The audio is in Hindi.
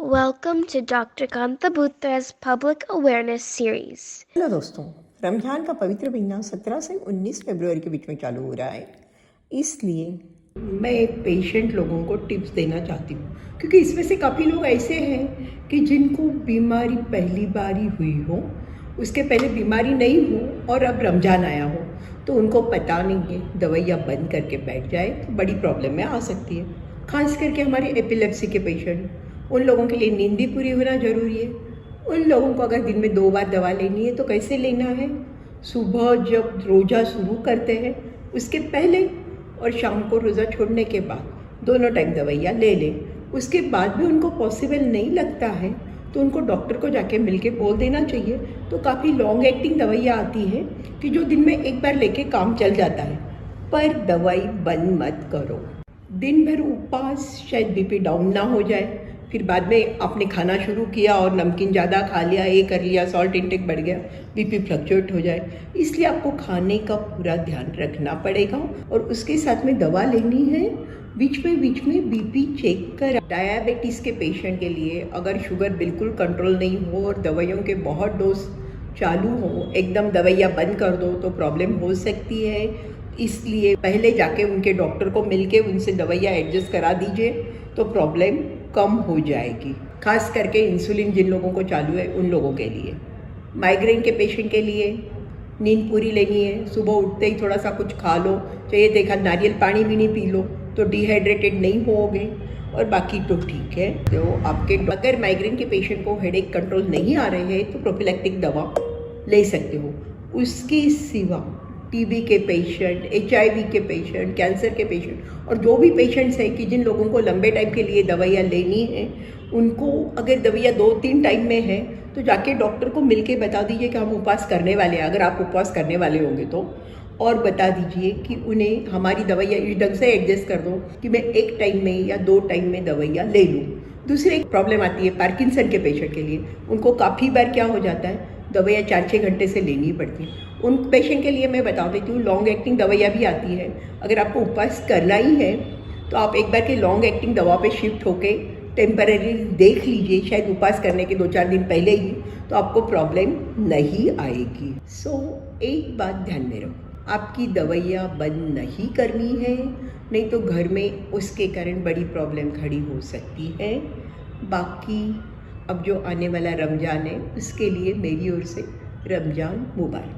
Welcome to Dr. Kanta Butra's Public Awareness Series. Hello दोस्तों, रमज़ान का पवित्र महीना 17 से 19 फरवरी के बीच में चालू हो रहा है। इसलिए मैं एक पेशेंट लोगों को टिप्स देना चाहती हूँ, क्योंकि इसमें से काफ़ी लोग ऐसे हैं कि जिनको बीमारी पहली बार ही हुई हो, उसके पहले बीमारी नहीं हो और अब रमज़ान आया हो, तो उनको पता नहीं है, दवाइयाँ बंद करके बैठ जाए तो बड़ी प्रॉब्लम में आ सकती है। खास करके हमारे एपिलेप्सी के पेशेंट, उन लोगों के लिए नींद भी पूरी होना ज़रूरी है। उन लोगों को अगर दिन में 2 बार दवा लेनी है तो कैसे लेना है? सुबह जब रोज़ा शुरू करते हैं उसके पहले और शाम को रोज़ा छोड़ने के बाद दोनों टाइम दवाइयाँ ले लें। उसके बाद भी उनको पॉसिबल नहीं लगता है तो उनको डॉक्टर को जाके मिलके बोल देना चाहिए। तो काफ़ी लॉन्ग एक्टिंग दवाइयाँ आती हैं कि जो दिन में एक बार लेके काम चल जाता है, पर दवाई बंद मत करो। दिन भर उपवास, शायद बीपी डाउन ना हो जाए, फिर बाद में आपने खाना शुरू किया और नमकीन ज़्यादा खा लिया, ये कर लिया, सॉल्ट इंटेक बढ़ गया, बीपी फ्लक्चुएट हो जाए। इसलिए आपको खाने का पूरा ध्यान रखना पड़ेगा और उसके साथ में दवा लेनी है। बीच में बीपी चेक कर। डायबिटीज़ के पेशेंट के लिए अगर शुगर बिल्कुल कंट्रोल नहीं हो और दवाइयों के बहुत डोज चालू हो, एकदम दवाइयाँ बंद कर दो तो प्रॉब्लम हो सकती है। इसलिए पहले जाके उनके डॉक्टर को मिलके उनसे दवाइयाँ एडजस्ट करा दीजिए तो प्रॉब्लम कम हो जाएगी। खास करके इंसुलिन जिन लोगों को चालू है उन लोगों के लिए। माइग्रेन के पेशेंट के लिए नींद पूरी लेनी है, सुबह उठते ही थोड़ा सा कुछ खा लो, चाहिए देखा नारियल पानी भी नहीं पी लो तो डिहाइड्रेटेड नहीं होगे, और बाकी तो ठीक है। तो आपके अगर माइग्रेन के पेशेंट को हेडेक कंट्रोल नहीं आ रहे हैं तो प्रोफिलैक्टिक दवा ले सकते हो। उसके सिवा टीबी के पेशेंट, HIV के पेशेंट, कैंसर के पेशेंट और जो भी पेशेंट्स हैं कि जिन लोगों को लंबे टाइम के लिए दवाइयाँ लेनी है, उनको अगर दवाइयाँ 2-3 टाइम में है तो जाके डॉक्टर को मिलके बता दीजिए कि हम उपवास करने वाले हैं, अगर आप उपवास करने वाले होंगे तो, और बता दीजिए कि उन्हें हमारी दवाइयाँ इस ढंग से एडजस्ट कर दो कि मैं 1 टाइम में या 2 टाइम में दवाइयाँ ले लूँ। दूसरी एक प्रॉब्लम आती है पार्किंसन के पेशेंट के लिए। उनको काफ़ी बार क्या हो जाता है, दवाइयाँ 4-6 घंटे से लेनी पड़ती हैं। उन पेशेंट के लिए मैं बता देती हूँ, लॉन्ग एक्टिंग दवाइयाँ भी आती है। अगर आपको उपवास करना ही है तो आप एक बार के लॉन्ग एक्टिंग दवा पे शिफ्ट होके टेम्पररी देख लीजिए, शायद उपवास करने के 2-4 दिन पहले ही, तो आपको प्रॉब्लम नहीं आएगी। एक बात ध्यान में रखो, आपकी दवाइयाँ बंद नहीं करनी है, नहीं तो घर में उसके कारण बड़ी प्रॉब्लम खड़ी हो सकती है। बाकी अब जो आने वाला रमज़ान है उसके लिए मेरी ओर से रमज़ान मुबारक।